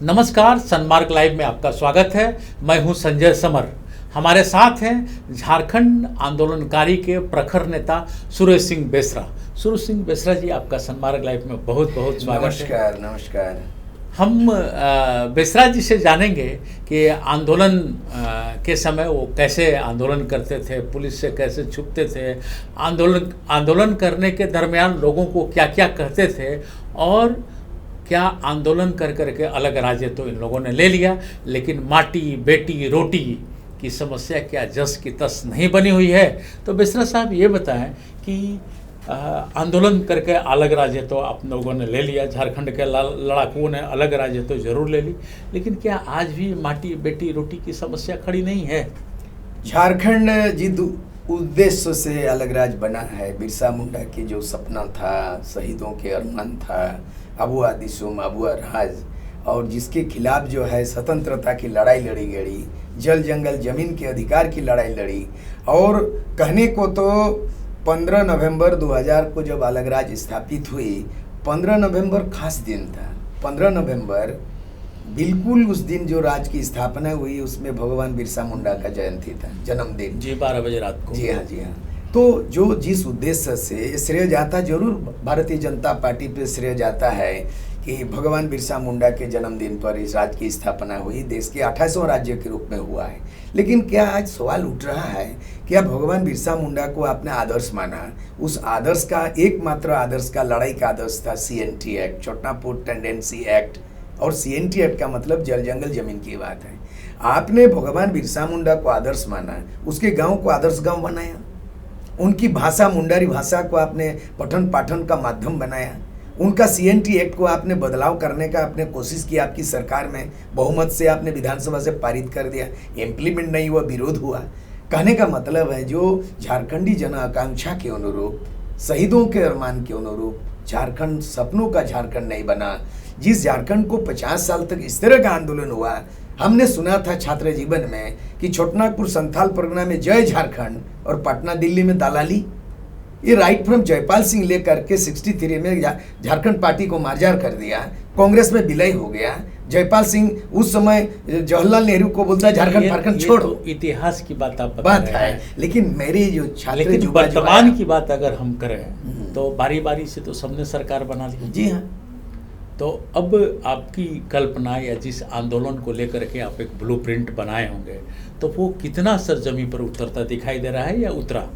नमस्कार, सन्मार्ग लाइव में आपका स्वागत है। मैं हूं संजय समर। हमारे साथ हैं झारखंड आंदोलनकारी के प्रखर नेता सुरेश सिंह बेसरा। सुरेश सिंह बेसरा जी, आपका सन्मार्ग लाइव में बहुत बहुत स्वागत है। नमस्कार नमस्कार। हम बेसरा जी से जानेंगे कि आंदोलन के समय वो कैसे आंदोलन करते थे, पुलिस से कैसे छुपते थे, आंदोलन करने के दरमियान लोगों को क्या क्या कहते थे, और क्या आंदोलन कर करके अलग राज्य तो इन लोगों ने ले लिया, लेकिन माटी बेटी रोटी की समस्या क्या जस की तस नहीं बनी हुई है। तो बेसरा साहब ये बताएं कि आंदोलन करके अलग राज्य तो आप लोगों ने ले लिया, झारखंड के लड़ाकुओं ने अलग राज्य तो जरूर ले ली, लेकिन क्या आज भी माटी बेटी रोटी की समस्या खड़ी नहीं है? झारखंड जिस उद्देश्य से अलग राज्य बना है, बिरसा मुंडा की जो सपना था, शहीदों के अरमान था, अबुआ दिसुम अबुआ राज, और जिसके खिलाफ जो है स्वतंत्रता की लड़ाई लड़ी गई, जल जंगल जमीन के अधिकार की लड़ाई लड़ी। और कहने को तो 15 नवंबर 2000 को जब अलग राज्य स्थापित हुई, 15 नवंबर खास दिन था। 15 नवंबर बिल्कुल उस दिन जो राज्य की स्थापना हुई, उसमें भगवान बिरसा मुंडा का जयंती था, जन्मदिन जी, 12 बजे रात को। जी हाँ जी हाँ। तो जो जिस उद्देश्य से श्रेय जाता, जरूर भारतीय जनता पार्टी पे श्रेय जाता है कि भगवान बिरसा मुंडा के जन्मदिन पर इस राज्य की स्थापना हुई, देश के 28वां राज्य के रूप में हुआ है। लेकिन क्या आज सवाल उठ रहा है, क्या भगवान बिरसा मुंडा को आपने आदर्श माना? उस आदर्श का एकमात्र आदर्श का लड़ाई का आदर्श था CNT एक्ट, छोटापुर टेंडेंसी एक्ट। और CNT एक्ट का मतलब जल जंगल जमीन की बात है। आपने भगवान बिरसा मुंडा को आदर्श माना, उसके गाँव को आदर्श गाँव बनाया, उनकी भाषा मुंडारी भाषा को आपने पठन पाठन का माध्यम बनाया, उनका CNT एक्ट को आपने बदलाव करने का आपने कोशिश की, आपकी सरकार में बहुमत से आपने विधानसभा से पारित कर दिया, इम्प्लीमेंट नहीं हुआ, विरोध हुआ। कहने का मतलब है जो झारखंडी जन आकांक्षा के अनुरूप, शहीदों के अरमान के अनुरूप झारखंड सपनों का झारखंड नहीं बना। जिस झारखंड को 50 साल तक इस तरह का आंदोलन हुआ, हमने सुना था छात्र जीवन में कि छोटनागपुर संथाल परगना में जय झारखंड और पटना दिल्ली में दलाली। ये राइट फ्रॉम जयपाल सिंह लेकर के 63 में झारखंड पार्टी को मार्जार कर दिया, कांग्रेस में विलय हो गया। जयपाल सिंह उस समय जवाहरलाल नेहरू को बोलता है झारखंड फारखंड छोड़ो। तो इतिहास की बात आप बात है, लेकिन मेरी जो छात्र लेकिन वर्तमान की बात अगर हम करें तो बारी बारी से तो सबने सरकार बना ली। जी हाँ। तो अब आपकी कल्पना या जिस आंदोलन को लेकर के आप एक ब्लूप्रिंट बनाए होंगे, तो वो कितना सरजमी पर उतरता दिखाई दे रहा है या उतरा?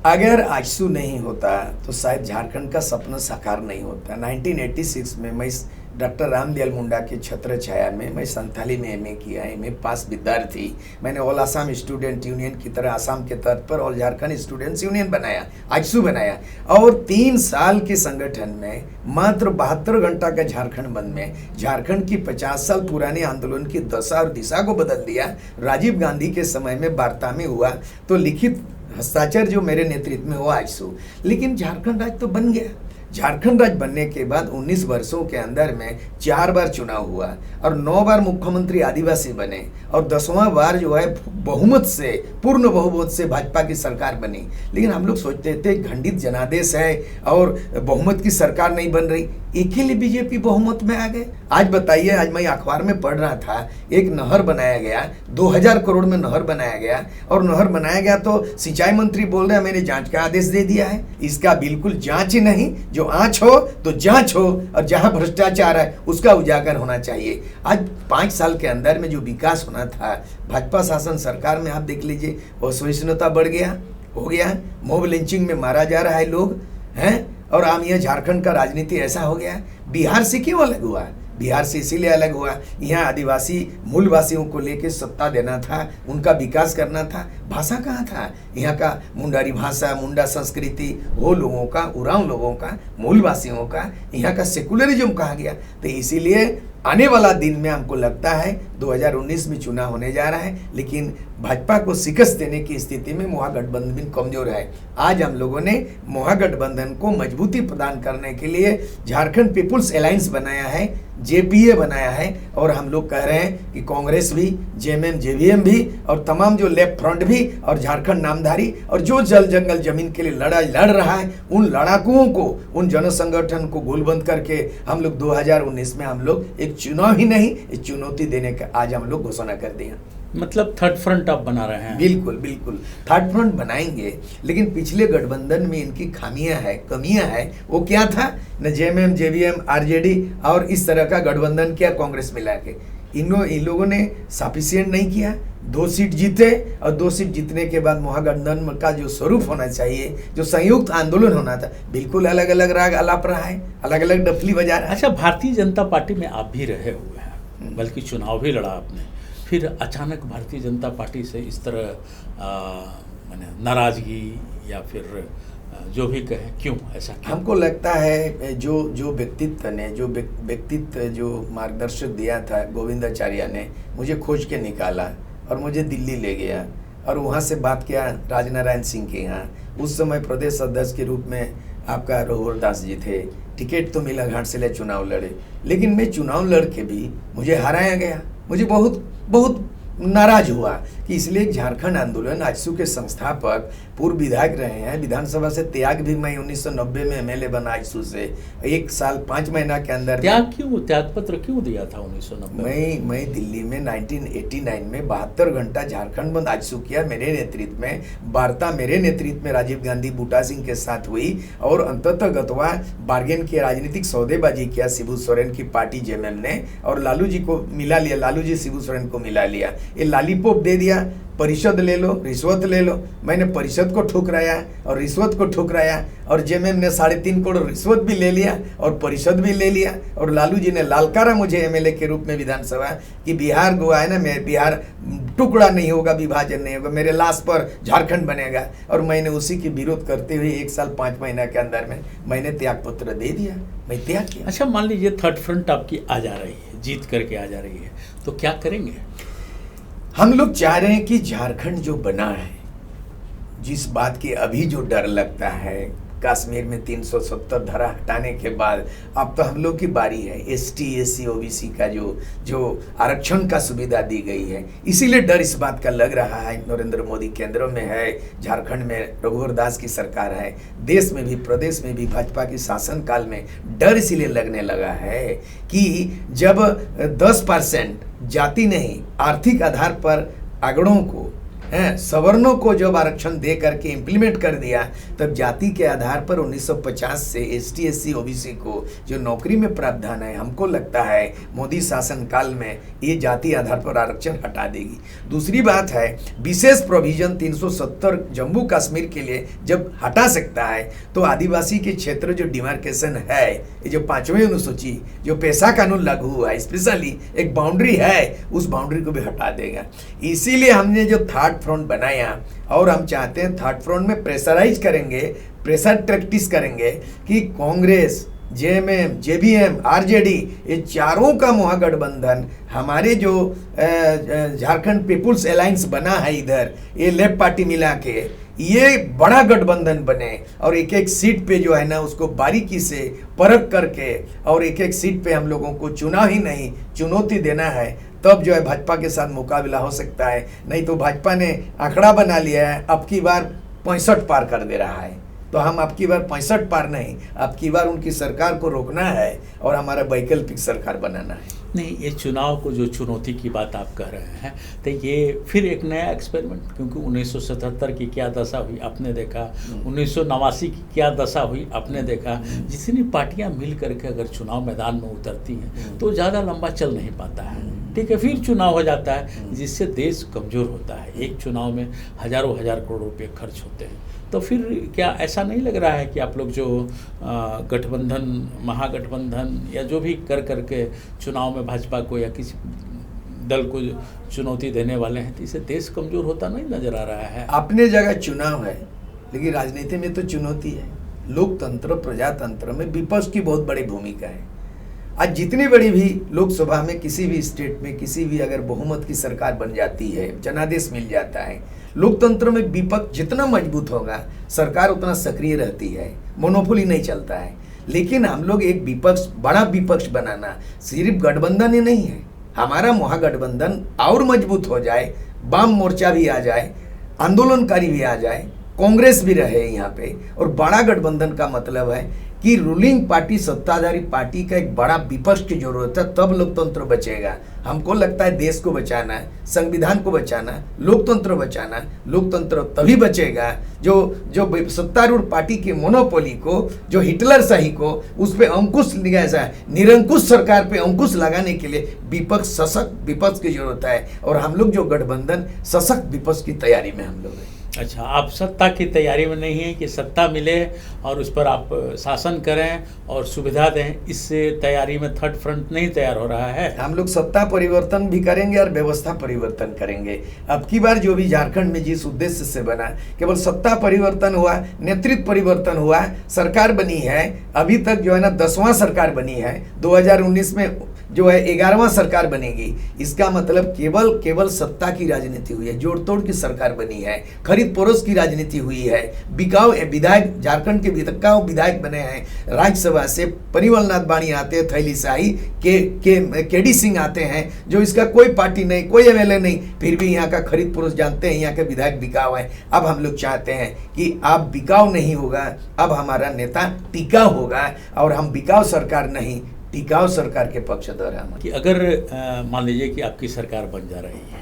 अगर आजसू नहीं होता तो शायद झारखंड का सपना साकार नहीं होता। 1986 में मैं डॉक्टर रामदयाल मुंडा के छत्र छाया में मैं संथाली में MA किया, MA पास विद्यार्थी। मैंने ऑल आसाम स्टूडेंट यूनियन की तरह आसाम के तर्ज पर ऑल झारखंड स्टूडेंट्स यूनियन बनाया, आजसू बनाया। और 3 साल के संगठन में मात्र 72 घंटा का झारखंड बंद में झारखंड की 50 साल पुराने आंदोलन की दशा और दिशा को बदल दिया। राजीव गांधी के समय में वार्ता में हुआ तो लिखित हस्ताक्षर जो मेरे नेतृत्व में हुआ आजसू। लेकिन झारखंड राज्य तो बन गया। झारखंड राज्य बनने के बाद 19 वर्षों के अंदर में 4 बार चुनाव हुआ और 9 बार मुख्यमंत्री आदिवासी बने, और 10वां बार जो है बहुमत से, पूर्ण बहुमत से भाजपा की सरकार बनी। लेकिन हम लोग सोचते थे खंडित जनादेश है और बहुमत की सरकार नहीं बन रही, एक ही लिए बीजेपी बहुमत में आ गए। आज बताइए, आज मैं अखबार में पढ़ रहा था, एक नहर बनाया गया, 2000 करोड़ में नहर बनाया गया, और नहर बनाया गया तो सिंचाई मंत्री बोल रहे हैं मैंने जांच का आदेश दे दिया है। इसका बिल्कुल जांच ही नहीं, जो आंच हो तो जांच हो, और जहां भ्रष्टाचार है उसका उजागर होना चाहिए। आज 5 साल के अंदर में जो विकास होना था भाजपा शासन सरकार में, आप देख लीजिए, असहिष्णुता बढ़ गया, हो गया, मॉब लिंचिंग में मारा जा रहा है लोग हैं, और आम यह झारखंड का राजनीति ऐसा हो गया। बिहार से क्यों अलग हुआ? बिहार से इसीलिए अलग हुआ, यहाँ आदिवासी मूलवासियों को लेकर सत्ता देना था, उनका विकास करना था। भाषा कहाँ था? यहाँ का मुंडारी भाषा, मुंडा संस्कृति, वो लोगों का, उरांव लोगों का, मूलवासियों का, यहाँ का सेकुलरिज्म कहाँ गया? तो इसीलिए आने वाला दिन में हमको लगता है 2019 में चुनाव होने जा रहा है, लेकिन भाजपा को शिकस्त देने की स्थिति में महागठबंधन कमजोर है। आज हम लोगों ने महागठबंधन को मजबूती प्रदान करने के लिए झारखंड पीपुल्स अलायंस बनाया है, JPA बनाया है, और हम लोग कह रहे हैं कि कांग्रेस भी, JMM JVM भी, और तमाम जो लेफ्ट फ्रंट भी, और झारखंड नामधारी, और जो जल जंगल जमीन के लिए लड़ाई लड़ रहा है, उन लड़ाकुओं को, उन जन संगठन को गोलबंद करके हम लोग 2019 में हम लोग एक चुनाव ही नहीं, ये चुनौती देने का आज हम लोग घोषणा कर दिया। मतलब थर्ड फ्रंट आप बना रहे हैं? बिल्कुल बिल्कुल थर्ड फ्रंट बनाएंगे, लेकिन पिछले गठबंधन में इनकी खामियां है, कमियां है। वो क्या था, न जेएमएम, जेवीएम, आरजेडी और इस तरह का गठबंधन किया कांग्रेस मिला के। इन लोगों ने सफिशिएंट नहीं किया। 2 सीट जीते और 2 सीट जीतने के बाद महागठबंधन का जो स्वरूप होना चाहिए, जो संयुक्त आंदोलन होना था, बिल्कुल अलग अलग राग अलाप रहा है, अलग अलग डफली बजा रहा है। अच्छा, भारतीय जनता पार्टी में आप भी रहे हुए हैं, बल्कि चुनाव भी लड़ा आपने, फिर अचानक भारतीय जनता पार्टी से इस तरह माने नाराजगी या फिर जो भी कहें, क्यों ऐसा? हमको लगता है जो व्यक्तित्व ने जो मार्गदर्शक दिया था गोविंदाचार्य ने, मुझे खोज के निकाला और मुझे दिल्ली ले गया और वहाँ से बात किया राजनारायण सिंह के यहाँ। उस समय प्रदेश अध्यक्ष के रूप में आपका रघुवर दास जी थे। टिकट तो मिला, घाटशिला चुनाव लड़े, लेकिन मैं चुनाव लड़ के भी मुझे हराया गया। मुझे बहुत नाराज हुआ कि इसलिए झारखंड आंदोलन, आजसू के संस्थापक, पूर्व विधायक रहे हैं, विधानसभा से त्याग भी मैं 1990 में एमएलए बना आजसू से। 1 साल 5 महीना के अंदर त्याग पत्र क्यों दिया था 1990? मैं दिल्ली में 1989 में 72 घंटा झारखंड बंद आजसू किया मेरे नेतृत्व में। वार्ता मेरे नेतृत्व में राजीव गांधी, बूटा सिंह के साथ हुई और अंततः गतवा बार्गेन किया, राजनीतिक सौदेबाजी किया शिबू सोरेन की पार्टी जेएमएम ने, और लालू जी को मिला लिया, लालू जी शिबू सोरेन को मिला लिया। ये लॉलीपॉप दे दिया, परिषद ले लो, रिश्वत ले लो। मैंने परिषद को ठुकराया और रिश्वत को ठुकराया, और जेएमएम ने 3.5 करोड़ रिश्वत भी ले लिया और परिषद भी ले लिया। और लालू जी ने लालकारा मुझे एमएलए के रूप में विधानसभा कि बिहार गोवा है ना, मैं बिहार टुकड़ा नहीं होगा, विभाजन नहीं होगा, मेरे लाश पर झारखंड बनेगा। और मैंने उसी की विरोध करते हुए 1 साल 5 महीना के अंदर में मैंने त्याग पत्र दे दिया, मैं त्याग किया। अच्छा, मान लीजिए थर्ड फ्रंट आपकी आ जा रही है, जीत करके आ जा रही है, तो क्या करेंगे? हम लोग चाह रहे हैं कि झारखंड जो बना है, जिस बात की अभी जो डर लगता है, कश्मीर में 370 धारा हटाने के बाद अब तो हम लोग की बारी है। एसटी, एससी, ओबीसी का जो आरक्षण का सुविधा दी गई है, इसीलिए डर इस बात का लग रहा है। नरेंद्र मोदी केंद्र में है, झारखंड में रघुवर दास की सरकार है, देश में भी प्रदेश में भी भाजपा की शासनकाल में डर इसीलिए लगने लगा है कि जब 10% जाति नहीं आर्थिक आधार पर आंकड़ों को, सवर्णों को जब आरक्षण दे करके इम्प्लीमेंट कर दिया, तब जाति के आधार पर 1950 से एसटी, एससी, ओबीसी को जो नौकरी में प्रावधान है, हमको लगता है मोदी शासन काल में ये जाति आधार पर आरक्षण हटा देगी। दूसरी बात है, विशेष प्रोविजन 370 जम्मू कश्मीर के लिए जब हटा सकता है, तो आदिवासी के क्षेत्र जो डिमार्केशन है, ये जो 5वीं अनुसूची जो पेशा कानून लागू हुआ है, स्पेशली एक बाउंड्री है, उस बाउंड्री को भी हटा देगा। इसीलिए हमने जो थर्ड फ्रंट बनाया, और हम चाहते हैं थर्ड फ्रंट में प्रेशराइज करेंगे, प्रेशर प्रैक्टिस करेंगे कि कांग्रेस, जेएमएम, जेवीएम, आरजेडी, ये चारों का महागठबंधन, हमारे जो झारखंड पीपुल्स अलायंस बना है इधर, ये लेफ्ट पार्टी मिला के ये बड़ा गठबंधन बने, और एक एक सीट पे जो है ना उसको बारीकी से परख करके, और एक एक सीट पे हम लोगों को चुनाव ही नहीं चुनौती देना है, तब जो है भाजपा के साथ मुकाबला हो सकता है। नहीं तो भाजपा ने आंकड़ा बना लिया है, अब की बार 65 पार कर दे रहा है, तो हम अब की बार 65 पार नहीं, अब की बार उनकी सरकार को रोकना है और हमारा वैकल्पिक सरकार बनाना है। नहीं, ये चुनाव को जो चुनौती की बात आप कह रहे हैं, तो ये फिर एक नया एक्सपेरिमेंट, क्योंकि 1977 की क्या दशा हुई आपने देखा, 1989 की क्या दशा हुई आपने देखा। जितनी पार्टियां मिल करके अगर चुनाव मैदान में उतरती हैं तो ज़्यादा लंबा चल नहीं पाता है, ठीक है, फिर चुनाव हो जाता है, जिससे देश कमज़ोर होता है। एक चुनाव में हज़ारों करोड़ रुपये खर्च होते हैं, तो फिर क्या ऐसा नहीं लग रहा है कि आप लोग जो गठबंधन, महागठबंधन या जो भी कर करके चुनाव में भाजपा को या किसी दल को चुनौती देने वाले हैं, तो इससे देश कमज़ोर होता नहीं नज़र आ रहा है? अपने जगह चुनाव है, लेकिन राजनीति में तो चुनौती है। लोकतंत्र, प्रजातंत्र में विपक्ष की बहुत बड़ी भूमिका है। आज जितनी बड़ी भी लोकसभा में किसी भी स्टेट में किसी भी अगर बहुमत की सरकार बन जाती है, जनादेश मिल जाता है, लोकतंत्र में विपक्ष जितना मजबूत होगा सरकार उतना सक्रिय रहती है, मोनोपोली नहीं चलता है। लेकिन हम लोग एक विपक्ष, बड़ा विपक्ष बनाना सिर्फ गठबंधन ही नहीं है, हमारा महागठबंधन और मजबूत हो जाए, वाम मोर्चा भी आ जाए, आंदोलनकारी भी आ जाए, कांग्रेस भी रहे यहाँ पे, और बड़ा गठबंधन का मतलब है कि रूलिंग पार्टी, सत्ताधारी पार्टी का एक बड़ा विपक्ष की जरूरत है, तब लोकतंत्र बचेगा। हमको लगता है देश को बचाना है, संविधान को बचाना, लोकतंत्र बचाना। लोकतंत्र तभी बचेगा जो सत्तारूढ़ पार्टी के मोनोपोली को, जो हिटलरशाही को, उस पे अंकुश निरंकुश सरकार पे अंकुश लगाने के लिए विपक्ष, सशक्त विपक्ष की जरूरत है। और हम लोग जो गठबंधन सशक्त विपक्ष की तैयारी में हम लोग हैं। अच्छा, आप सत्ता की तैयारी में नहीं है कि सत्ता मिले और उस पर आप शासन करें और सुविधा दें, इससे तैयारी में थर्ड फ्रंट नहीं तैयार हो रहा है? हम लोग सत्ता परिवर्तन भी करेंगे और व्यवस्था परिवर्तन करेंगे। अब की बार जो भी झारखंड में जिस उद्देश्य से बना, केवल सत्ता परिवर्तन हुआ, नेतृत्व परिवर्तन हुआ, सरकार बनी है, अभी तक जो है ना 10वां सरकार बनी है, 2019 में जो है 11वां सरकार बनेगी। इसका मतलब केवल सत्ता की राजनीति हुई है, जोड़ तोड़ की सरकार बनी है, खरीद परोस की राजनीति हुई है। बिकाऊ विधायक, झारखंड के बिकाऊ विधायक बने हैं राज्यसभा से। परिमल नाथ बाणी आते हैं, थैली शाही केडी सिंह आते हैं, जो इसका कोई पार्टी नहीं, कोई एमएलए नहीं, फिर भी यहाँ का खरीद परोस जानते हैं, यहाँ के विधायक बिकाऊ है। अब हम लोग चाहते हैं कि अब बिकाऊ नहीं होगा, अब हमारा नेता टिकाऊ होगा, और हम बिकाऊ सरकार नहीं, टिकाऊ सरकार के पक्षधर हैं। कि अगर मान लीजिए कि आपकी सरकार बन जा रही है,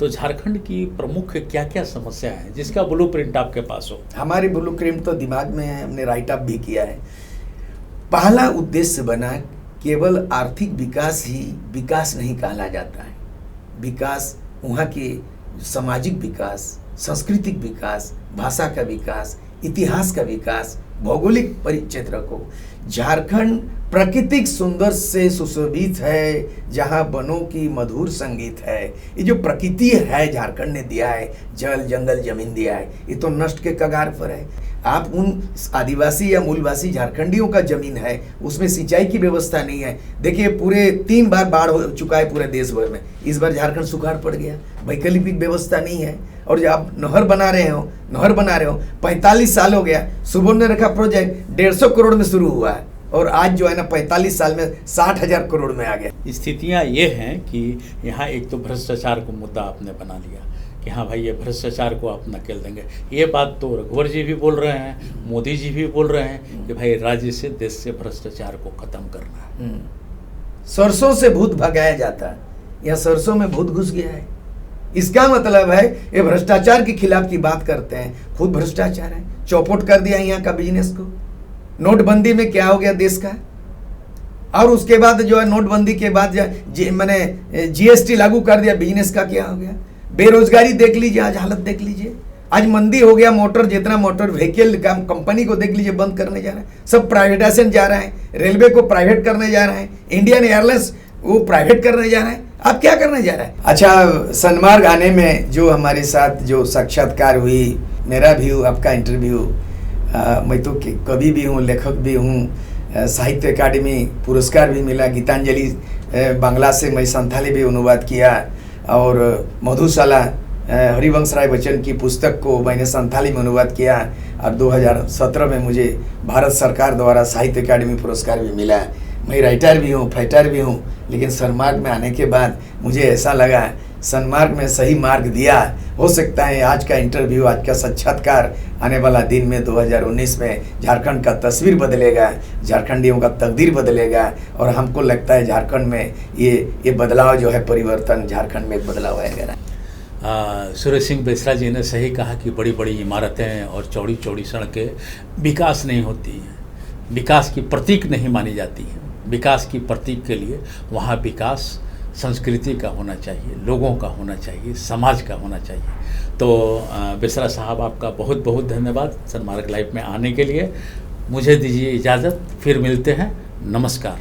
तो झारखंड की प्रमुख क्या क्या समस्या है जिसका ब्लूप्रिंट आपके पास हो? हमारे ब्लूप्रिंट तो दिमाग में है, हमने राइट अप भी किया है। पहला उद्देश्य बना, केवल आर्थिक विकास ही विकास नहीं कहला जाता है। विकास वहाँ के सामाजिक विकास, सांस्कृतिक विकास, भाषा का विकास, इतिहास का विकास, भौगोलिक परिक्षेत्र को। झारखंड प्राकृतिक सुंदर से सुशोभित है, जहाँ वनों की मधुर संगीत है। ये जो प्रकृति है झारखंड ने दिया है, जल जंगल जमीन दिया है, ये तो नष्ट के कगार पर है। आप उन आदिवासी या मूलवासी झारखंडियों का जमीन है, उसमें सिंचाई की व्यवस्था नहीं है। देखिए, पूरे 3 बार बाढ़ हो चुका है पूरे देश भर में, इस बार झारखंड सुखाड़ पड़ गया, वैकल्पिक व्यवस्था नहीं है। और जब आप नहर बना रहे हो 45 साल हो गया। सुवर्णरेखा प्रोजेक्ट 150 करोड़ में शुरू हुआ है, और आज जो है ना 45 साल में 60,000 करोड़ में आ गया। स्थितियाँ ये हैं कि यहाँ एक तो भ्रष्टाचार को मुद्दा आपने बना लिया कि हाँ भाई, ये भ्रष्टाचार को आप नकेल देंगे। ये बात तो रघुवर जी भी बोल रहे हैं, मोदी जी भी बोल रहे हैं कि भाई राज्य से, देश से भ्रष्टाचार को खत्म करना है। सरसों से भूत भगाया जाता है, यहाँ सरसों में भूत घुस गया है। इसका मतलब है ये भ्रष्टाचार के खिलाफ की बात करते हैं, खुद भ्रष्टाचार है। चौपट कर दिया यहाँ का बिजनेस को। नोटबंदी में क्या हो गया देश का, और उसके बाद जो है नोटबंदी के बाद मैंने जीएसटी लागू कर दिया, बिजनेस का क्या हो गया। बेरोजगारी देख लीजिए, आज हालत देख लीजिए। आज मंदी हो गया, मोटर जितना मोटर व्हीकल का कंपनी को देख लीजिए, बंद करने जा रहे हैं, सब प्राइवेटाइजेशन जा रहा है। रेलवे को प्राइवेट करने जा रहे हैं, इंडियन एयरलाइंस वो प्राइवेट करने जा रहे हैं। आप क्या करने जा रहे हैं? अच्छा, सनमार्ग आने में जो हमारे साथ जो साक्षात्कार हुई, मेरा भी आपका इंटरव्यू, मैं तो कवि भी हूँ, लेखक भी हूँ, साहित्य अकादमी पुरस्कार भी मिला। गीतांजलि बांग्ला से मैं संथाली भी अनुवाद किया, और मधुशाला हरिवंश राय बच्चन की पुस्तक को मैंने संथाली में अनुवाद किया, और 2017 में मुझे भारत सरकार द्वारा साहित्य अकादमी पुरस्कार भी मिला। मैं राइटर भी हूँ, फाइटर भी हूँ, लेकिन सनमार्ग में आने के बाद मुझे ऐसा लगा सनमार्ग में सही मार्ग दिया। हो सकता है आज का इंटरव्यू, आज का साक्षात्कार आने वाला दिन में 2019 में झारखंड का तस्वीर बदलेगा, झारखंडियों का तकदीर बदलेगा, और हमको लगता है झारखंड में ये बदलाव जो है, परिवर्तन झारखंड में एक बदलाव आएगा। सुरेश सिंह बेसरा जी ने सही कहा कि बड़ी बड़ी इमारतें और चौड़ी चौड़ी सड़कें विकास नहीं होती हैं, विकास की प्रतीक नहीं मानी जाती हैं। विकास की प्रतीक के लिए वहाँ विकास संस्कृति का होना चाहिए, लोगों का होना चाहिए, समाज का होना चाहिए। तो बेसरा साहब, आपका बहुत बहुत धन्यवाद सनमार्ग लाइव में आने के लिए। मुझे दीजिए इजाज़त, फिर मिलते हैं। नमस्कार।